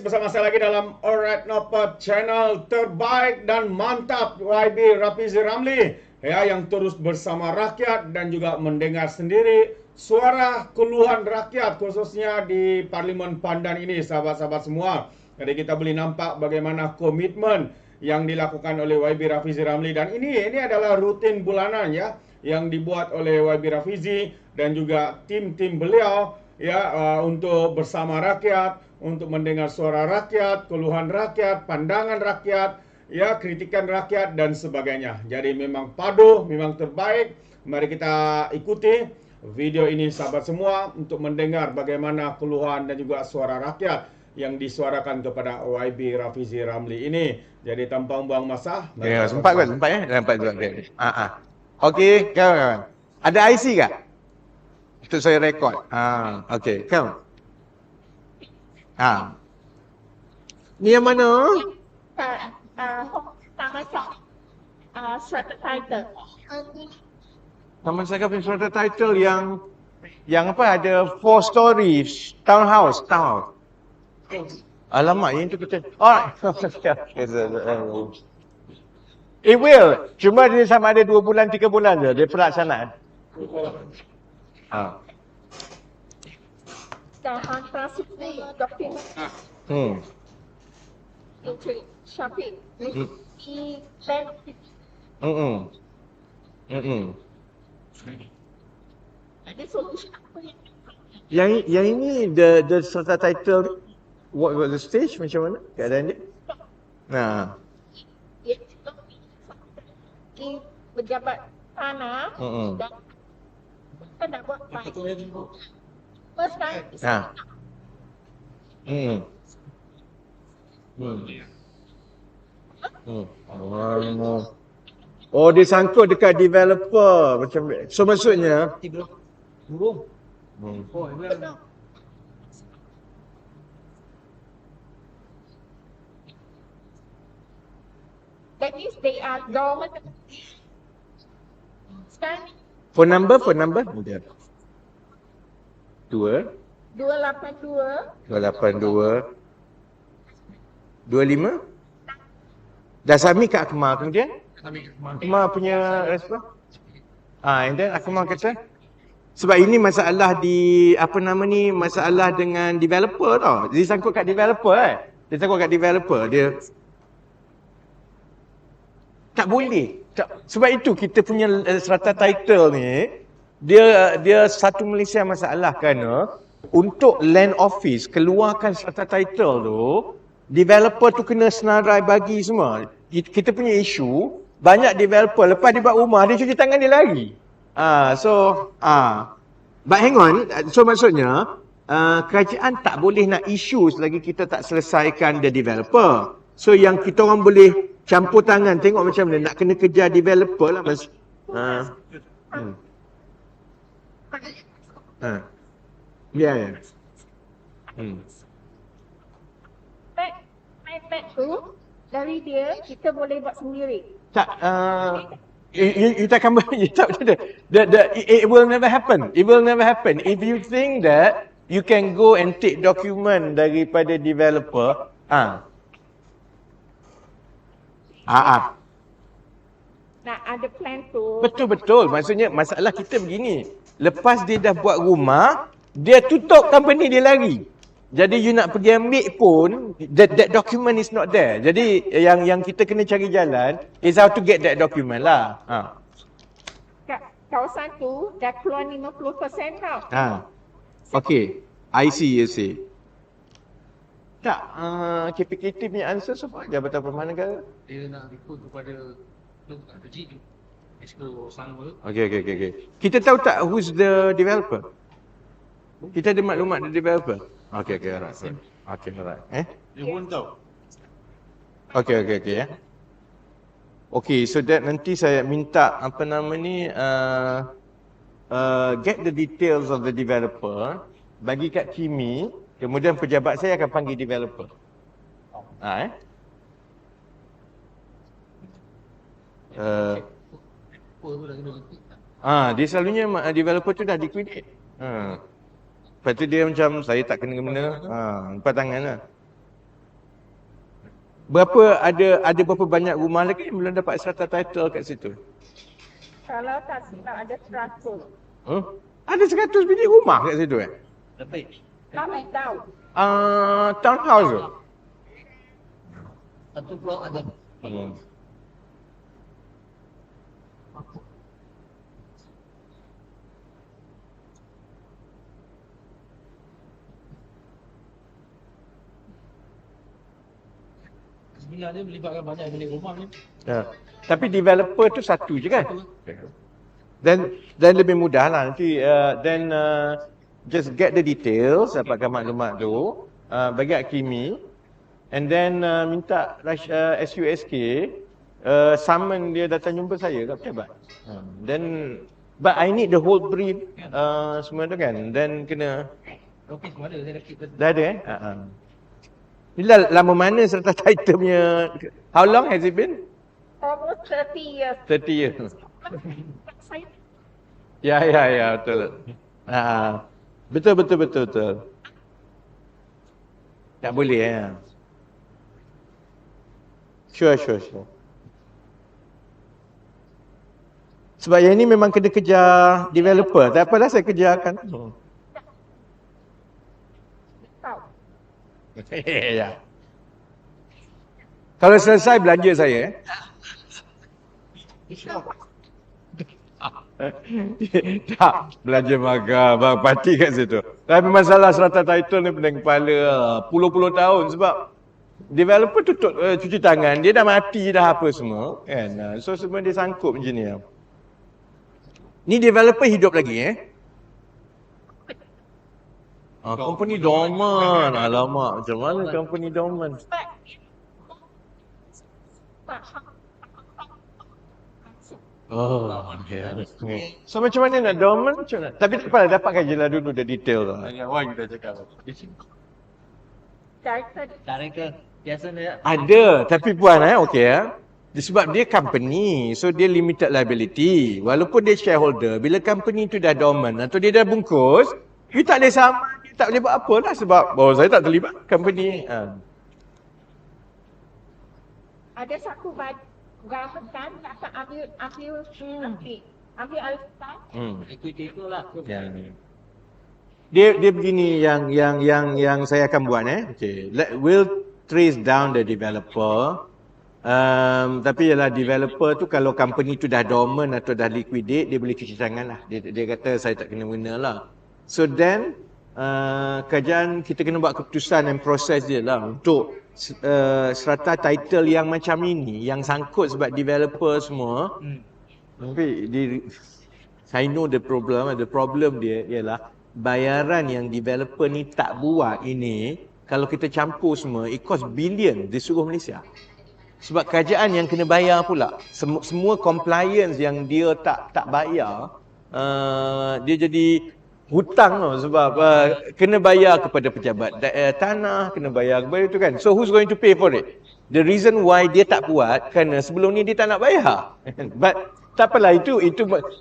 bersama saya lagi dalam Alright Nopot channel terbaik dan mantap YB Rafizi Ramli ya, yang terus bersama rakyat dan juga mendengar sendiri suara keluhan rakyat khususnya di Parlimen Pandan ini, sahabat-sahabat semua. Jadi kita boleh nampak bagaimana komitmen yang dilakukan oleh YB Rafizi Ramli, dan ini adalah rutin bulanan ya yang dibuat oleh YB Rafizi dan juga tim-tim beliau ya, untuk bersama rakyat, untuk mendengar suara rakyat, keluhan rakyat, pandangan rakyat, ya, kritikan rakyat dan sebagainya. Jadi memang padu, memang terbaik. Mari kita ikuti video ini sahabat semua untuk mendengar bagaimana keluhan dan juga suara rakyat yang disuarakan kepada YB Rafizi Ramli ini. Jadi tanpa buang masa, ya, sempat ya? Nampak juga. Okey, kawan. Ada IC tak? Untuk saya rekod. Okey, kawan. Ni yang mana? Taman Strata Title. Taman Sakap Strata Title yang apa, ada 4 stories townhouse. Alamak, yang tu kita. Alright. It will. Cuma dia sama ada 2 bulan 3 bulan je dia pelaksanaan. Dan hantar semua dokumen untuk Syafiq. Di bank. Ada solusi apa yang Yang ini the Strata Title, what was the stage, macam mana keadaan dia? dia di pejabat tanah dan kita nak buat baik. First time. Oh, dia sangkut dekat developer macam. So maksudnya That means they are government. Sekarang phone number 2 282 282 25. Dah submit kat Akmal kemudian? Akmal punya respon? And then Akmal kata sebab ini masalah di masalah dengan developer tau. Dia sangkut kat developer dia tak boleh. Sebab itu kita punya strata title ni dia satu Malaysia masalah, kerana untuk land office keluarkan strata title tu, developer tu kena senarai bagi semua. Kita punya isu, banyak developer lepas dia buat rumah dia cuci tangan dia lagi. But hang on, so maksudnya kerajaan tak boleh nak isu selagi kita tak selesaikan the developer. So yang kita orang boleh campur tangan tengok macam mana, nak kena kejar developer lah mas. Ya. Pad tu dari dia kita boleh buat sendiri. Tak, you takkan boleh, it will never happen. It will never happen. If you think that you can go and take document daripada developer, Nak ada plan tu. Betul. Maksudnya masalah kita begini. Lepas dia dah buat rumah, dia tutup company dia lagi. Jadi you nak pergi ambil pun, that document is not there. Jadi yang kita kena cari jalan is how to get that document lah. Kawasan tu dah keluar 50% tau. Okay. I see, you see. Tak, KPKT punya answer sebab Jabatan Perumahan Negara. Dia nak report kepada kerja Exco sama. Okay. Kita tahu tak who's the developer? Kita ada maklumat the developer? Okay, alright. Okay, alright. Dia pun tahu. Okay, ya. Okay, so that nanti saya minta get the details of the developer, bagi kat Kimi, kemudian pejabat saya akan panggil developer. Dia selalunya developer tu dah liquidate. Lepas tu dia macam, saya tak kena-kena, empat tangan lah. ada berapa banyak rumah lagi yang belum dapat strata title kat situ? Kalau tak silap ada 100. Ada 100 biji rumah kat situ Lebih. Come and down. Townhouse tu? Satu blok ada. Sebenarnya melibatkan banyak milik rumah ni. Tapi developer tu satu je kan? Dan lebih mudah lah nanti just get the details, dapatkan maklumat tu, bagi Hakimi, and then minta SUSK summon dia datang jumpa saya kat pejabat. Then but I need the whole brief semua tu kan. Then kena Okey, semua ada. Saya dah keep. dah ada Ni lama mana serta title punya? How long has it been? Almost 30 years. 30 years. Saya Ya, betul. Betul. Tak boleh Sure. Sebab yang ni memang kena kejar developer. Tak apalah saya kejarkan. tahu. Ya. Kalau selesai belanja saya tak, belanja makan, bang parti kat situ. Tapi masalah serata title ni pening kepala puluh-puluh tahun sebab developer tutup cuci tangan, dia dah mati dah apa semua kan. So semua dia sangkut macam ni. Ni developer hidup lagi company dormant. Alamak, macam mana company dormant? Okay. So macam mana nak dormant? Macam mana? Tapi tak apalah, dapatkan je lah dulu the detail tu. Awak kita cakap. Director biasanya Ada, tapi puan okey sebab dia company, so dia limited liability. Walaupun dia shareholder, bila company tu dah dormant atau dia dah bungkus, dia tak boleh sama, dia tak boleh buat apa lah sebab saya tak terlibat company. Ada satu government kan akan ambil alih equity tu lah. Dia begini yang saya akan buat Okay. We'll trace down the developer. Tapi ialah developer tu kalau company tu dah dormant atau dah liquidate, dia boleh cuci tangan lah. Dia kata saya tak kena guna lah. So then kerajaan kita kena buat keputusan dan proses dia lah untuk serata title yang macam ini, yang sangkut sebab developer semua. Tapi I know the problem. The problem dia ialah bayaran yang developer ni tak buat ini, kalau kita campur semua, it cost billion di seluruh Malaysia. Sebab kerajaan yang kena bayar pula. Semua compliance yang dia tak bayar, dia jadi hutang sebab kena bayar kepada pejabat tanah, kena bayar kepada itu kan. So who's going to pay for it? The reason why dia tak buat kerana sebelum ni dia tak nak bayar. But tak apalah, itu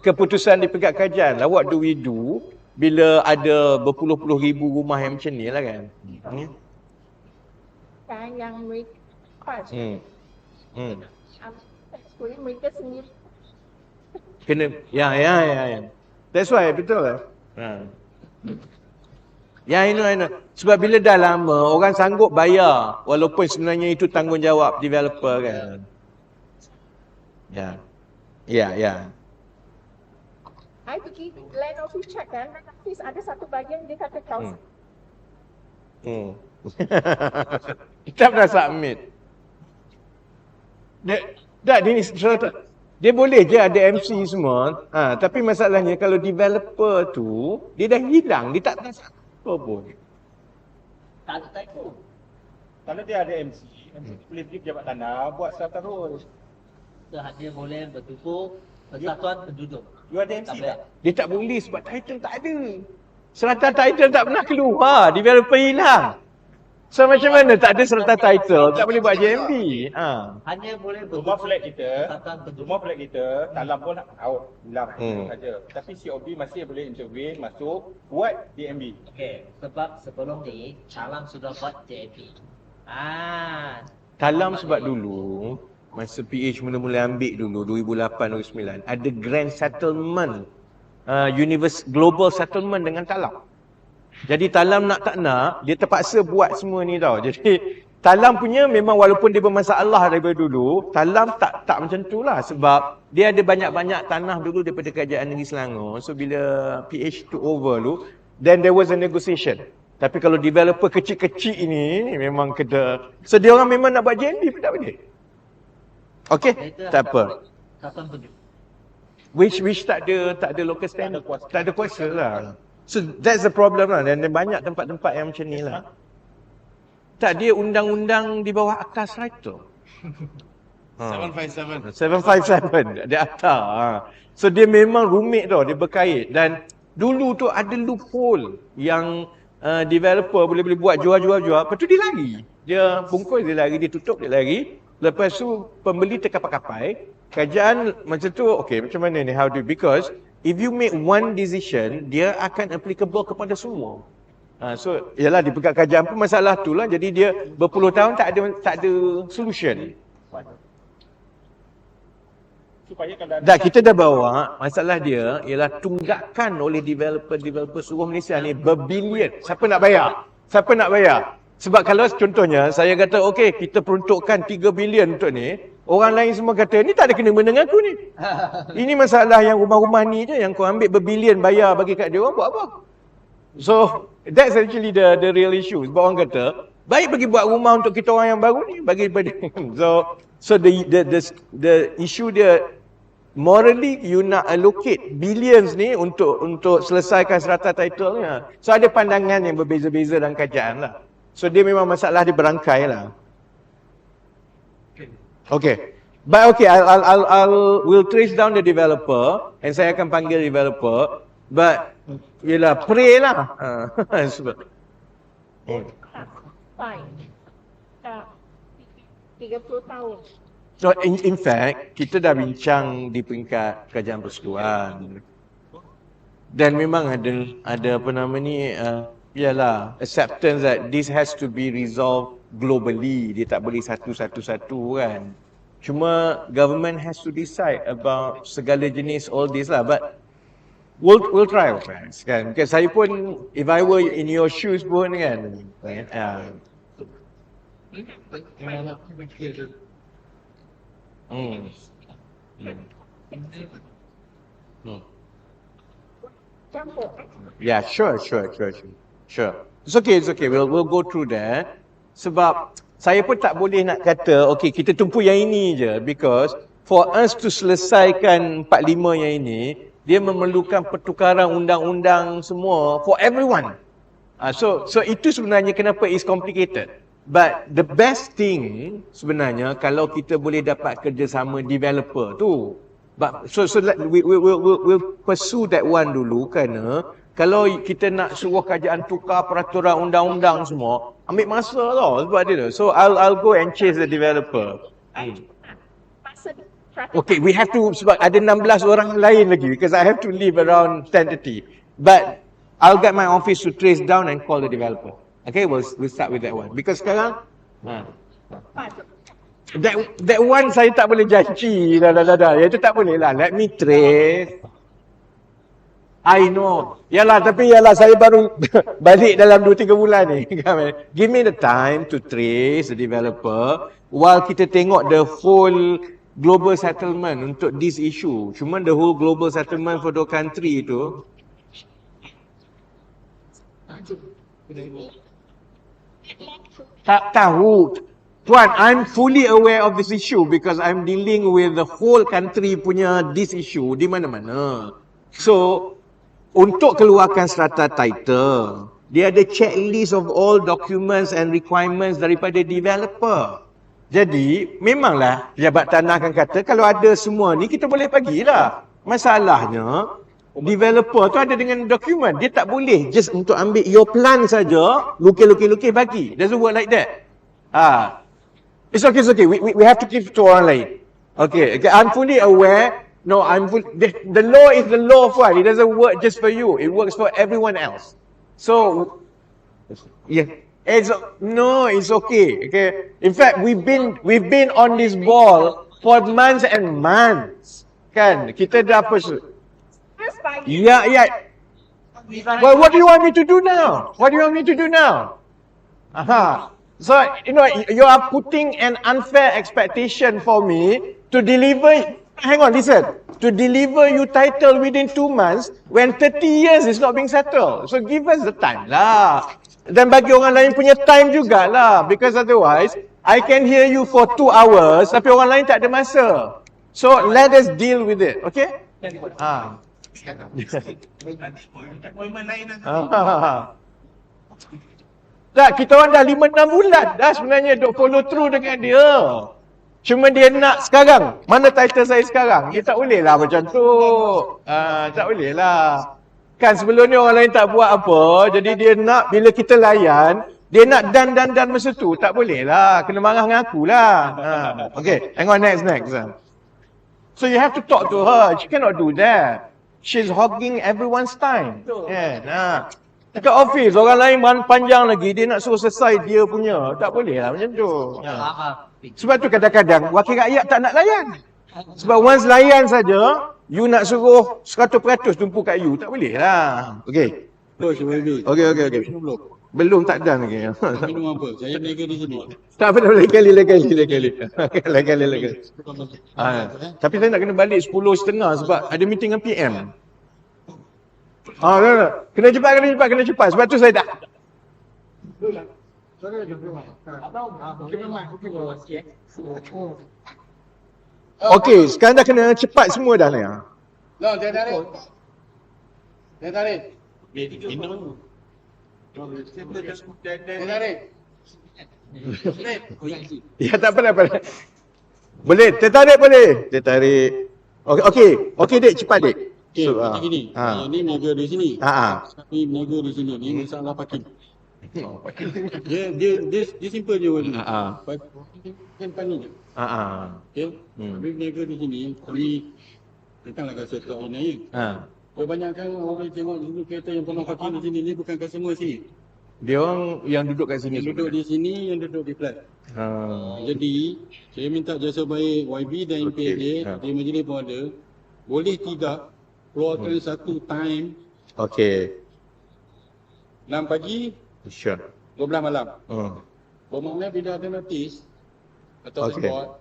keputusan dipegang kerajaan lah. What do we do bila ada berpuluh-puluh ribu rumah yang macam ni lah kan. kan yang mereka mereka sendiri Kena ya. That's why betul lah. Ya, I know. Sebab bila dah lama orang sanggup bayar walaupun sebenarnya itu tanggungjawab developer kan. Ya. I pergi land office check kan, land office ada satu bahagian dia kata kau Kita pernah submit. Dia boleh je ada MC semua. Tapi masalahnya kalau developer tu dia dah hilang, dia tak tahu apa pun. Tak ada typo. Kalau dia ada MC boleh pergi pejabat tanah buat serata terus. Dia boleh bertutur persatuan penduduk. You ada MC tak? Dia tak boleh sebab title tak ada. Serata title tak pernah keluar, developer hilang. So macam mana tak ada serata title, tak boleh buat JMB. Hanya boleh Rumah flat kita, persatuan penduduk. rumah flat kita dalam pun out, hilang saja. Tapi COB masih boleh integrate masuk buat DMB. Okey, sebab sebelum ni Calang sudah buat JP. Talam sebab dulu, masa PH mula-mula ambil dulu, 2008-2009, ada grand settlement, global settlement dengan Talam. Jadi Talam nak tak nak, dia terpaksa buat semua ni tau. Jadi Talam punya memang walaupun dia bermasalah daripada dulu, Talam tak macam tu lah. Sebab dia ada banyak-banyak tanah dulu daripada Kerajaan Negeri Selangor. So bila PH took over tu, then there was a negotiation. Tapi kalau developer kecil-kecil ini memang kena. So dia orang memang nak buat JNB pun tak boleh. Okay, tak apa. Kapan pergi? Which tak ada local stand, tak ada kuasa lah. So that's the problem lah. Dan banyak tempat-tempat yang macam ni lah. Tak, dia undang-undang di bawah Akta Seratus. 757 dia akta. So dia memang rumit tau, dia berkait. Dan dulu tu ada loophole yang developer boleh buat jual. Lepas tu dia lari. Dia bungkus, dia lari, dia tutup, dia lari. Lepas tu pembeli terkapai-kapai. Kerajaan macam tu, okay macam mana ni, how do, because if you make one decision, dia akan applicable kepada semua. So ialah di pegang kerajaan pun masalah tu lah. Jadi dia berpuluh tahun tak ada solution. Supaya kalau Dah kita dah bawa, masalah dia ialah tunggakan oleh developer seluruh Malaysia ni berbilion. Siapa nak bayar? Sebab kalau contohnya saya kata okey kita peruntukkan 3 bilion untuk ni, orang lain semua kata ni tak ada kena-mena dengan aku ni. Ini masalah yang rumah-rumah ni je yang kau ambil berbilion bayar bagi kat dia orang buat apa? So that's actually the real issue. Sebab orang kata baik bagi buat rumah untuk kita orang yang baru ni bagi pada so the issue dia morally you nak allocate billions ni untuk selesaikan serata title ni. So ada pandangan yang berbeza-beza dalam kajian lah. So dia memang masalah dia berangkai lah. Okay. But okay, we'll trace down the developer and saya akan panggil developer. But yelah pray lah. Sebab Fine. 30 tahun. so in fact kita dah bincang di peringkat Kerajaan Persekutuan. Dan memang ada apa nama ni ialah acceptance that this has to be resolved globally. Dia tak boleh satu-satu kan. Cuma government has to decide about segala jenis all this lah. But we'll try our best kan. Because saya pun if I were in your shoes pun kan. Campur. Yeah, sure. It's okay. We'll go through that. Sebab saya pun tak boleh nak kata, okay, kita tumpu yang ini je. Because for us to selesaikan 45 yang ini, dia memerlukan pertukaran undang-undang semua for everyone. So itu sebenarnya kenapa it's complicated. But the best thing sebenarnya kalau kita boleh dapat kerjasama developer tu. But so we'll pursue that one dulu kerana kalau kita nak suruh kerajaan tukar peraturan undang-undang semua, ambil masa tau sebab dia tu. So I'll go and chase the developer. Masa Okay, we have to sebab ada 16 orang lain lagi because I have to leave around 10:30. But I'll get my office to trace down and call the developer. Okay, we'll start with that one. Because sekarang that one saya tak boleh janji dah. Itu tak boleh lah. Let me trace. I know. Yalah, tapi saya baru balik dalam 2-3 bulan ni. Give me the time to trace the developer while kita tengok the whole global settlement untuk this issue. Cuma the whole global settlement for the country tu. Tak tahu. Tuan, I'm fully aware of this issue because I'm dealing with the whole country punya this issue di mana-mana. So, untuk keluarkan strata title, dia ada checklist of all documents and requirements daripada developer. Jadi, memanglah pejabat tanah akan kata kalau ada semua ni kita boleh bagilah. Masalahnya, developer tu ada dengan dokumen. Dia tak boleh just untuk ambil your plan saja, lukis bagi. Doesn't work like that. It's okay. We have to give to orang lain. Okay. I'm fully aware. No, the law is the law for it. It doesn't work just for you. It works for everyone else. So, yeah. It's okay. Okay. In fact, we've been on this ball for months and months. Kan? Kita dah apa? Just by Yeah. Well, what do you want me to do now? What do you want me to do now? So, you are putting an unfair expectation for me to deliver. Hang on, listen. To deliver you title within 2 months when 30 years is not being settled. So give us the time lah. Dan bagi orang lain punya time jugalah. Because otherwise, I can hear you for 2 hours tapi orang lain tak ada masa. So let us deal with it. Okay? Tak, kita orang dah 5-6 bulan dah sebenarnya duk follow through dengan dia. Cuma dia nak sekarang. Mana title saya sekarang? Dia tak boleh lah macam tu. Tak boleh lah. Kan sebelum ni orang lain tak buat apa. Jadi dia nak bila kita layan, dia nak dan masa tu. Tak boleh lah. Kena marah dengan aku lah. Okay, hang on, next. So you have to talk to her. She cannot do that. She's hogging everyone's time. Yeah, dekat office, orang lain panjang lagi. Dia nak suruh selesai dia punya. Tak boleh lah macam tu. Sebab tu kadang-kadang wakil rakyat tak nak layan. Sebab once layan saja, you nak suruh 100% tumpu kat you. Tak boleh lah. Okay. Okay. Belum tak done lagi. Minum apa? Saya niaga di sini. Tak apa, lain kali. Lain kali. Tapi saya nak kena balik 10.30 sebab ada meeting dengan PM. Tak. Kena cepat. Sebab tu saya tak. Okey, sekarang dah kena cepat semua dah ni. No, dia tarik. Minum. Dia tarik. Ya, tak apa. Boleh, tertarik boleh. Tertarik. Okey, Dek, cepat Dek. Okey, macam gini. Saya ni niaga di sini. Kami niaga di sini. Ni masalah parking. Dia simple je warna. Kan ni je. Okey. Kami niaga di sini. Kami datanglah customer ni. Kebanyakan orang tengok dulu kereta yang pernah parking di sini ni bukan customer sini. Dia orang yang duduk kat sini. Yang duduk di sini, yang duduk di flat. Jadi, saya minta jasa baik YB dan MPAJ, di majlis pun ada. Boleh tidak keluarkan satu time. Okey. 6 pagi, Sure. 12 malam. Bermakna bila ada notis atau support,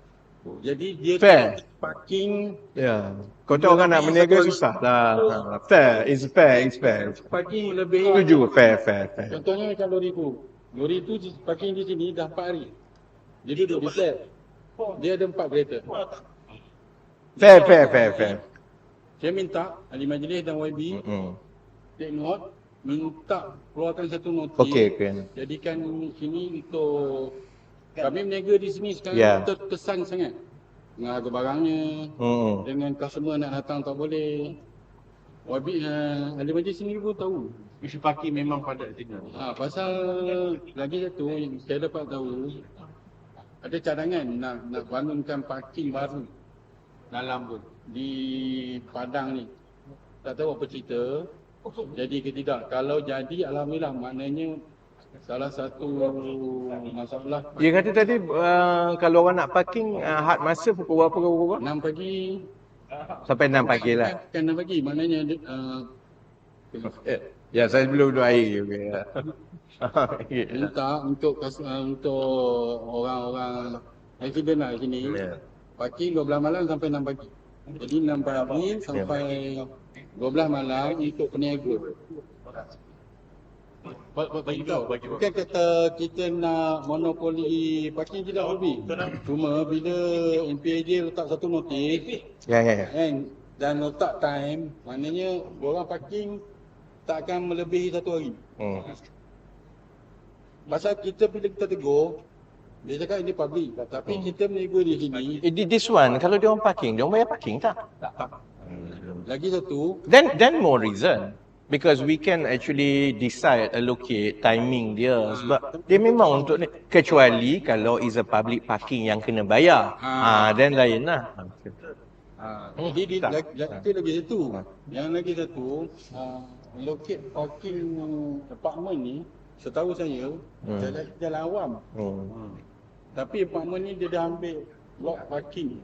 jadi dia Fair. parking. Ya. Kau tahu orang nak berniaga susah lah. Fair. It's fair. Parking lebih. Setuju. Fair. Contohnya macam lori tu parking di sini dah 4 hari. Dia duduk di flat. Dia ada 4 kereta. Fair. Saya minta ahli majlis dan YB take note, minta keluarkan satu notis. Okey, kan. Jadikan sini untuk kami berniaga di sini sekarang terkesan sangat. Dengan harga barangnya, dengan customer nak datang tak boleh. YB ahli majlis sini pun tahu. Isu parking memang padat tinggal. Pasal lagi satu yang saya dapat tahu, ada cadangan nak bangunkan parking baru dalam pun di Padang ni. Tak tahu apa cerita. Jadi ke tidak. Kalau jadi alhamdulillah, maknanya salah satu masalah. Dia kata tadi kalau orang nak parking had masa pukul berapa? 6 pagi Sampai 6 pagi lah. kan 6 pagi maknanya Ya, saya belum duduk air. minta untuk orang-orang resident lah sini. Parking 12 malam sampai 6 pagi. Jadi 6 pagi sampai 12 malam untuk peniaga. Bagi tahu. Bukan kata kita nak monopoli parking, tidak lebih. Cuma bila MPAJ letak satu notis kan, dan letak time, maknanya orang parking tak akan melebihi 1 hari. Pasal kita bila kita tegur, dia cakap ini public, tapi kita berniaga di sini. This one, kalau dia orang parking, dia orang bayar parking tak? Lagi satu, Then more reason. Because we can actually decide, allocate timing dia. Sebab dia memang untuk ni. Kecuali kalau is a public parking yang kena bayar. Then lain lah. jadi itu lagi satu. Yang lagi satu, allocate parking apartment ni setahu saya jalan awam. Tapi apartment ni dia dah ambil block parking.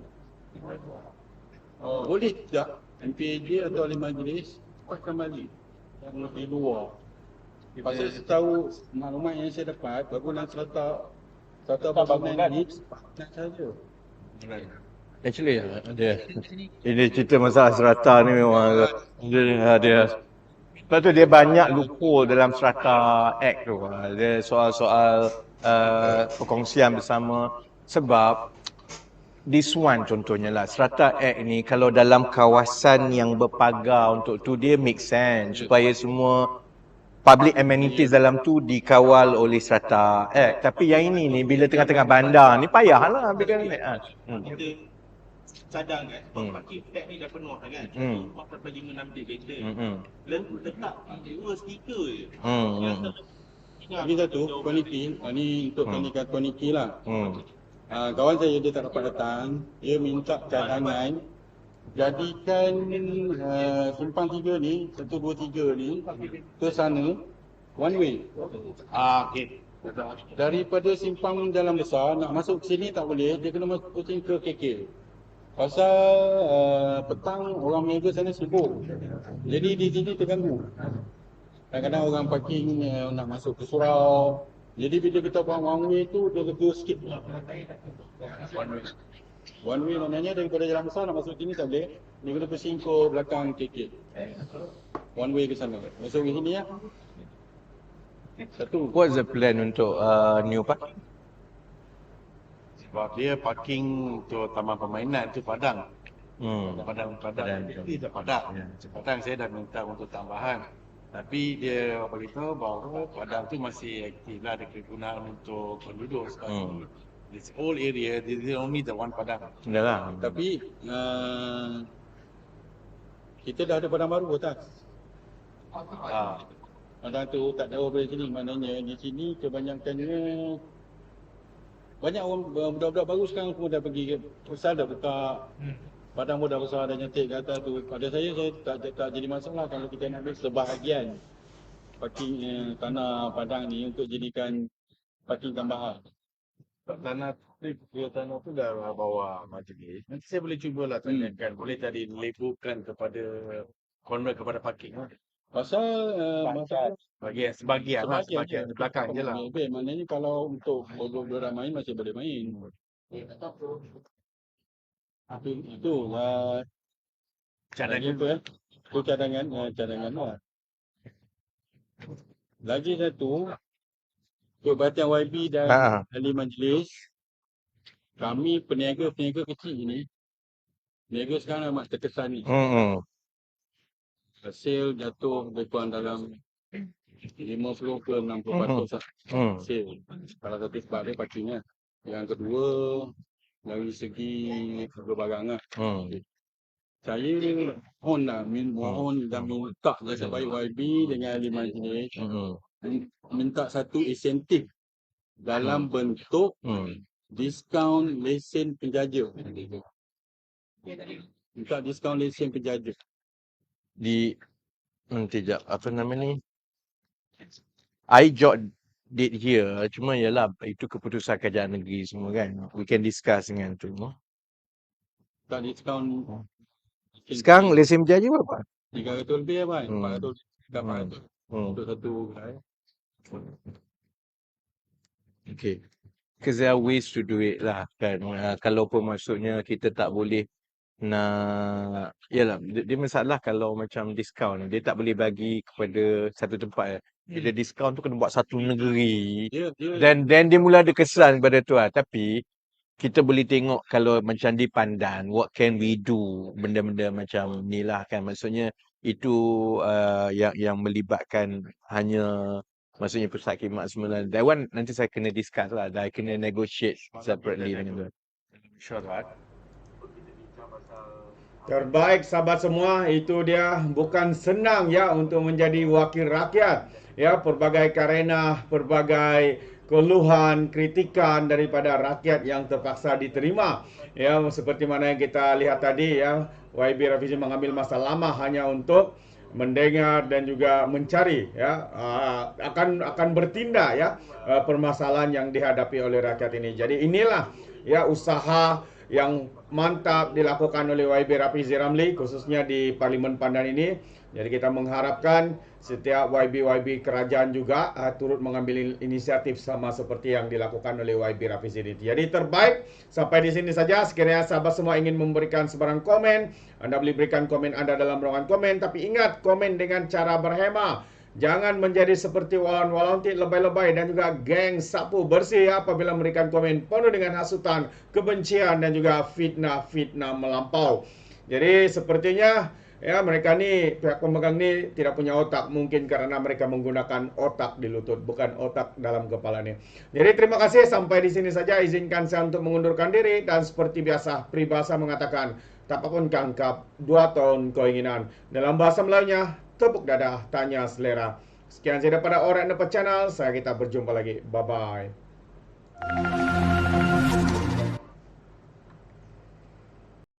Boleh tak MPAJ atau ahli majlis pakkan balik yang di luar? Pasal setahu maklumat yang saya dapat, bangunan serata bangunan ni nak saja. Actually ini cerita masalah strata ni memang dia sebab tu dia banyak loophole dalam strata act tu. Dia soal-soal perkongsian bersama, sebab this one contohnya lah, strata act ni kalau dalam kawasan yang berpagar untuk tu dia make sense supaya semua public amenities dalam tu dikawal oleh strata act. Tapi yang ini ni bila tengah-tengah bandar ni payahlah bila ni. Kita cadang kan, parking flat ni dah penuh kan. 4.56 kereta. Lalu letak dua stiker je. Ini satu kualiti, ni untuk tandingkan kualiti lah. Kawan saya dia tak dapat datang, dia minta cadangan jadikan simpang 3 ni, 1, 2, 3 ni ke sana one way. Okey. Daripada simpang jalan besar nak masuk ke sini tak boleh, dia kena masuk kucing ke KK. Pasal petang orang meniaga sana sibuk. Jadi di sini terganggu. Kadang-kadang orang parking nak masuk ke surau. Jadi bila kita buat one way tu dia lega sikit. One way maknanya daripada jalan besar nak masuk sini tak boleh. Dia kena pusing ke belakang KK. One way ke sana. Masuk ke sini ya. Satu. What's the plan untuk new park? Sebab dia parking untuk taman permainan tu Padang. Padang. Itu Padang saya dah minta untuk tambahan. Tapi dia beritahu bahawa Padang tu masih aktif lah, ada kegunaan untuk penduduk. Sebab this whole area, this is only the one Padang. Yalah. Tapi kita dah ada Padang baru atas. Padang tu tak jauh dari sini. Maknanya di sini kebanyakannya banyak orang budak-budak baru sekarang pun dah pergi ke Pusat dah buka. Padang pun dah besar, dah nyetik ke atas tu. Pada saya tak jadi masalah kalau kita nak ambil sebahagian parking tanah Padang ni untuk jadikan parking tambahan. Tanah tu dah bawa majlis. Nanti saya boleh cubalah tanyakan. Boleh tadi labelkan kepada corner kepada parking lah. Pasal Sebagian belakang je lah. Maknanya kalau untuk orang main masih boleh main. Itu cadangan tu Itu cadangan lah. Lagi satu, Perhatian YB dan ahli majlis, kami peniaga kecil ni, peniaga sekarang amat terkesan ni. Hasil jatuh lebih kurang dalam 50 ke 60% hasil. Salah satu sebab dia parkingnya. Yang kedua, dari segi berbarang lah. Saya mohon dan minta jasa baik YB dengan ahli majlis minta satu insentif dalam bentuk diskaun lesen penjaja. Minta diskaun lesen penjaja. Nanti jap, apa nama ni? I jot date here, cuma yalah itu keputusan kerajaan negeri semua kan. We can discuss dengan tu. Tak diskaun. Sekarang lesen penjaja berapa? 300 lebih apa? 400 untuk satu gerai. Okay. Because there are ways to do it lah kan. Kalau pun maksudnya kita tak boleh nak, yalah dia masalah kalau macam diskaun dia tak boleh bagi kepada satu tempat. Bila diskaun tu kena buat satu negeri. Dan dia mula ada kesan pada tu lah. Tapi kita boleh tengok kalau macam di Pandan, what can we do, benda-benda macam ni lah kan. Maksudnya itu yang melibatkan hanya maksudnya pusat khidmat semula. That one nanti saya kena discuss lah. Dah kena negotiate separately dengan tu. InsyaAllah. Terbaik sahabat semua, itu dia bukan senang ya untuk menjadi wakil rakyat. Ya, pelbagai karena, pelbagai keluhan, kritikan daripada rakyat yang terpaksa diterima. Ya, seperti mana yang kita lihat tadi ya, YB Rafizi mengambil masa lama hanya untuk mendengar dan juga mencari ya akan bertindak ya permasalahan yang dihadapi oleh rakyat ini. Jadi inilah ya usaha yang mantap dilakukan oleh YB Rafizi Ramli khususnya di Parlimen Pandan ini. Jadi kita mengharapkan setiap YB kerajaan juga turut mengambil inisiatif sama seperti yang dilakukan oleh YB Rafizi ini. Jadi terbaik sampai di sini saja. Sekiranya sahabat semua ingin memberikan sebarang komen, Anda boleh berikan komen Anda dalam ruangan komen. Tapi ingat, komen dengan cara berhema. Jangan menjadi seperti walan-walantik lebay-lebay dan juga geng sapu bersih apabila memberikan komen penuh dengan hasutan, kebencian dan juga fitnah melampau. Jadi sepertinya ya mereka ni, pihak pemegang ni tidak punya otak, mungkin karena mereka menggunakan otak di lutut, bukan otak dalam kepala ni. Jadi terima kasih, sampai di sini saja. Izinkan saya untuk mengundurkan diri dan seperti biasa peribahasa mengatakan, tapapun kangkap 2 tahun keinginan. Dalam bahasa Melayunya, tepuk dada, tanya selera. Sekian saya daripada Alright Nampak Channel. Kita berjumpa lagi. Bye-bye.